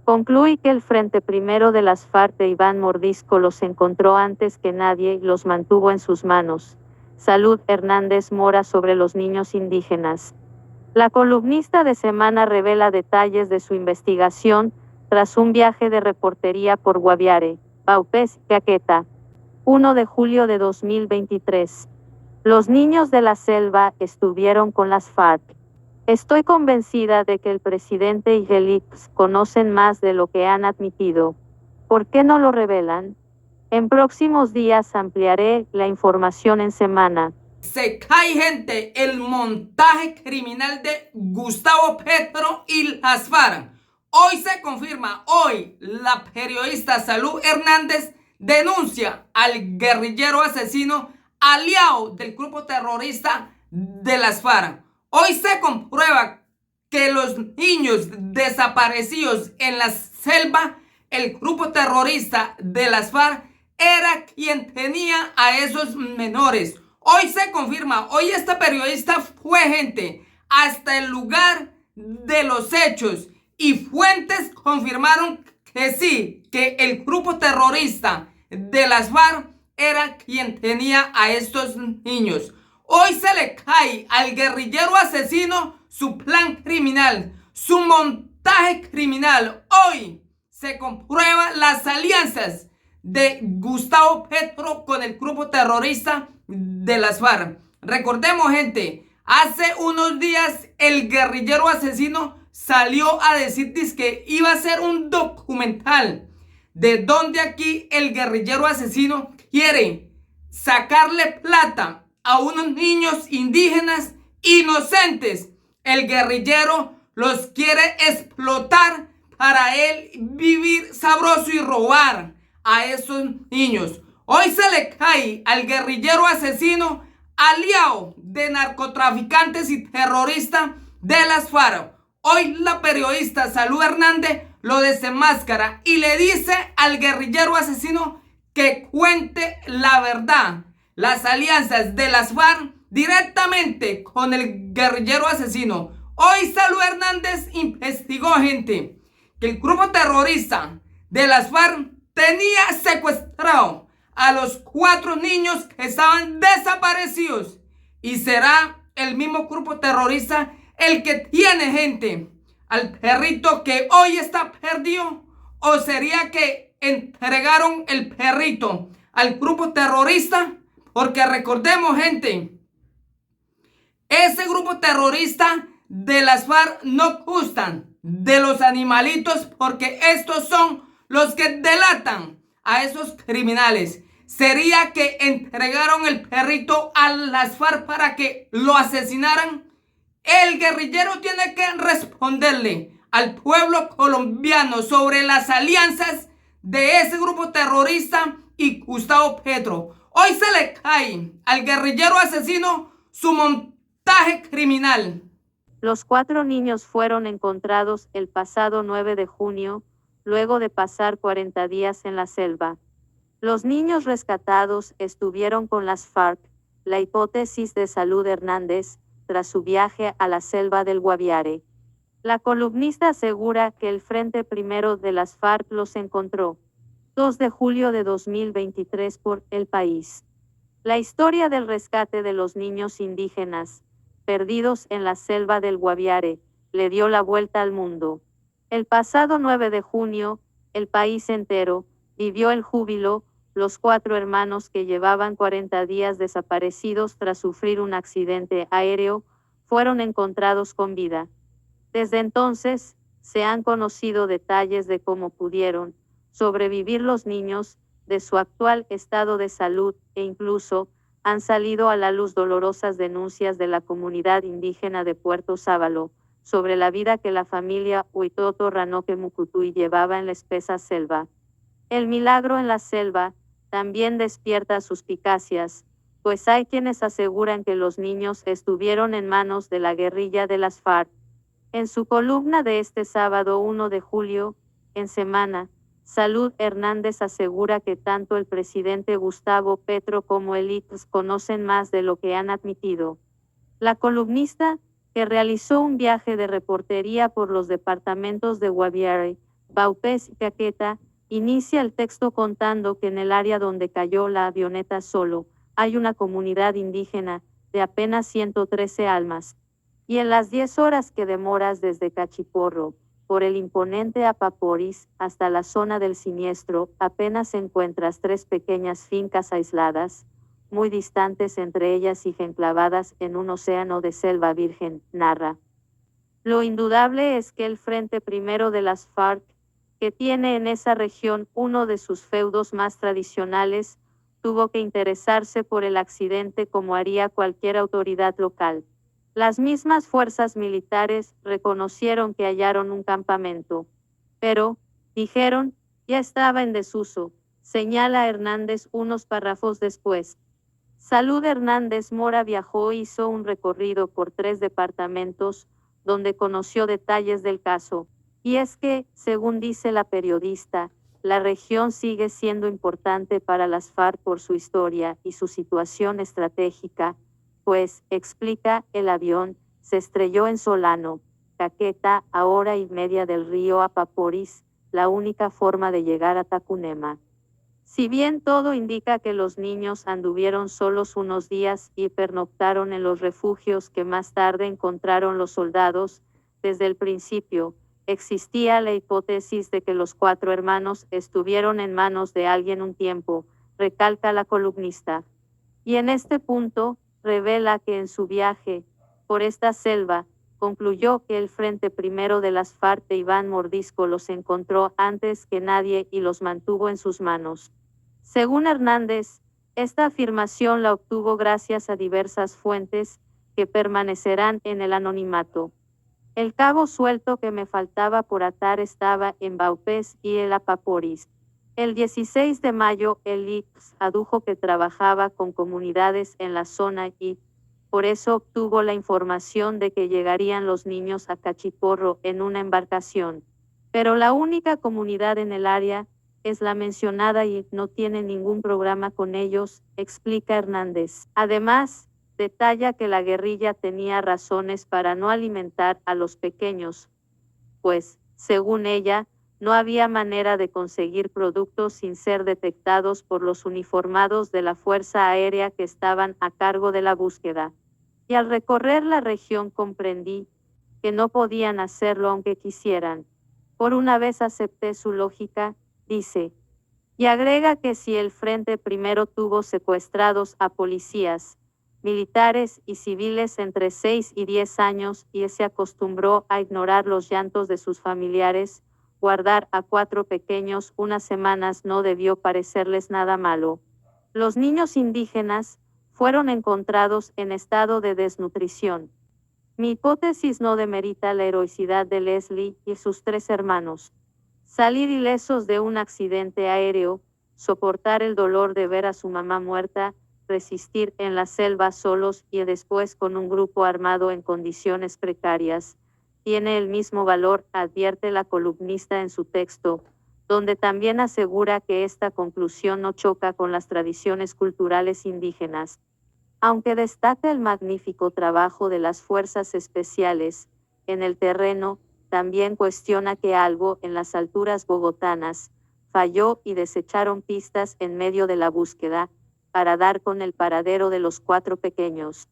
Concluí que el Frente Primero de las FARC de Iván Mordisco los encontró antes que nadie y los mantuvo en sus manos. Salud Hernández Mora sobre los niños indígenas. La columnista de Semana revela detalles de su investigación tras un viaje de reportería por Guaviare, Paupés, Caquetá. 1 de julio de 2023. Los niños de la selva estuvieron con las FARC. Estoy convencida de que el presidente y Félix conocen más de lo que han admitido. ¿Por qué no lo revelan? En próximos días ampliaré la información en Semana. Se cae, gente, el montaje criminal de Gustavo Petro y las FARC. Hoy se confirma, hoy la periodista Salud Hernández denuncia al guerrillero asesino aliado del grupo terrorista de las FARC. Hoy se comprueba que los niños desaparecidos en la selva, el grupo terrorista de las FARC era quien tenía a esos menores. Hoy se confirma, hoy esta periodista fue, gente, hasta el lugar de los hechos y fuentes confirmaron que sí, que el grupo terrorista de las FARC era quien tenía a estos niños. Hoy se le cae al guerrillero asesino su plan criminal, su montaje criminal. Hoy se comprueba las alianzas de Gustavo Petro con el grupo terrorista de las FARC. Recordemos, gente, hace unos días el guerrillero asesino salió a decir que iba a hacer un documental de donde aquí el guerrillero asesino quiere sacarle plata a unos niños indígenas inocentes. El guerrillero los quiere explotar para él vivir sabroso y robar a esos niños. Hoy se le cae al guerrillero asesino aliado de narcotraficantes y terroristas de las FARC. Hoy la periodista Salud Hernández lo desenmascara y le dice al guerrillero asesino que cuente la verdad. Las alianzas de las FARC directamente con el guerrillero asesino. Hoy Salud Hernández investigó, gente, que el grupo terrorista de las FARC tenía secuestrado a los 4 niños que estaban desaparecidos. Y será el mismo grupo terrorista el que tiene, gente, al perrito que hoy está perdido. ¿O sería que entregaron el perrito al grupo terrorista? Porque recordemos, gente, ese grupo terrorista de las FARC no gustan de los animalitos, porque estos son los que delatan a esos criminales. ¿Sería que entregaron el perrito a las FARC para que lo asesinaran? El guerrillero tiene que responderle al pueblo colombiano sobre las alianzas de ese grupo terrorista y Gustavo Petro. Hoy se le cae al guerrillero asesino su montaje criminal. Los 4 niños fueron encontrados el pasado 9 de junio, luego de pasar 40 días en la selva. Los niños rescatados estuvieron con las FARC, la hipótesis de Salud Hernández, tras su viaje a la selva del Guaviare. La columnista asegura que el Frente Primero de las FARC los encontró. 2 de julio de 2023 por El País. La historia del rescate de los niños indígenas, perdidos en la selva del Guaviare, le dio la vuelta al mundo. El pasado 9 de junio, el país entero vivió el júbilo. Los 4 hermanos que llevaban 40 días desaparecidos tras sufrir un accidente aéreo fueron encontrados con vida. Desde entonces, se han conocido detalles de cómo pudieron sobrevivir los niños, de su actual estado de salud, e incluso han salido a la luz dolorosas denuncias de la comunidad indígena de Puerto Sábalo sobre la vida que la familia Huitoto Ranoque Mucutuy llevaba en la espesa selva. El milagro en la selva también despierta suspicacias, pues hay quienes aseguran que los niños estuvieron en manos de la guerrilla de las FARC. En su columna de este sábado 1 de julio, en Semana, Salud Hernández asegura que tanto el presidente Gustavo Petro como el ICS conocen más de lo que han admitido. La columnista, que realizó un viaje de reportería por los departamentos de Guaviare, Vaupés y Caqueta, inicia el texto contando que en el área donde cayó la avioneta Solo, hay una comunidad indígena de apenas 113 almas. Y en las 10 horas que demoras desde Cachiporro, por el imponente Apaporis, hasta la zona del siniestro, apenas encuentras 3 pequeñas fincas aisladas, muy distantes entre ellas y enclavadas en un océano de selva virgen, narra. Lo indudable es que el Frente Primero de las FARC, que tiene en esa región uno de sus feudos más tradicionales, tuvo que interesarse por el accidente como haría cualquier autoridad local. Las mismas fuerzas militares reconocieron que hallaron un campamento, pero, dijeron, ya estaba en desuso, señala Hernández unos párrafos después. Salud Hernández Mora viajó e hizo un recorrido por 3 departamentos, donde conoció detalles del caso. Y es que, según dice la periodista, la región sigue siendo importante para las FARC por su historia y su situación estratégica, pues, explica, el avión se estrelló en Solano, Caqueta, a hora y media del río Apaporis, la única forma de llegar a Tacunema. Si bien todo indica que los niños anduvieron solos unos días y pernoctaron en los refugios que más tarde encontraron los soldados, desde el principio, existía la hipótesis de que los 4 hermanos estuvieron en manos de alguien un tiempo, recalca la columnista. Y en este punto, revela que en su viaje por esta selva, concluyó que el Frente Primero de las FARC de Iván Mordisco los encontró antes que nadie y los mantuvo en sus manos. Según Hernández, esta afirmación la obtuvo gracias a diversas fuentes que permanecerán en el anonimato. El cabo suelto que me faltaba por atar estaba en Vaupés y el Apaporis. El 16 de mayo, el IPS adujo que trabajaba con comunidades en la zona y, por eso obtuvo la información de que llegarían los niños a Cachiporro en una embarcación. Pero la única comunidad en el área es la mencionada y no tiene ningún programa con ellos, explica Hernández. Además, detalla que la guerrilla tenía razones para no alimentar a los pequeños, pues, según ella, no había manera de conseguir productos sin ser detectados por los uniformados de la Fuerza Aérea que estaban a cargo de la búsqueda. Y al recorrer la región comprendí que no podían hacerlo aunque quisieran. Por una vez acepté su lógica, dice. Y agrega que si el Frente Primero tuvo secuestrados a policías, militares y civiles entre 6 y 10 años y se acostumbró a ignorar los llantos de sus familiares, guardar a 4 pequeños unas semanas no debió parecerles nada malo. Los niños indígenas fueron encontrados en estado de desnutrición. Mi hipótesis no demerita la heroicidad de Leslie y sus 3 hermanos. Salir ilesos de un accidente aéreo, soportar el dolor de ver a su mamá muerta, resistir en la selva solos y después con un grupo armado en condiciones precarias, tiene el mismo valor, advierte la columnista en su texto, donde también asegura que esta conclusión no choca con las tradiciones culturales indígenas. Aunque destaca el magnífico trabajo de las fuerzas especiales, en el terreno, también cuestiona que algo en las alturas bogotanas falló y desecharon pistas en medio de la búsqueda, para dar con el paradero de los 4 pequeños.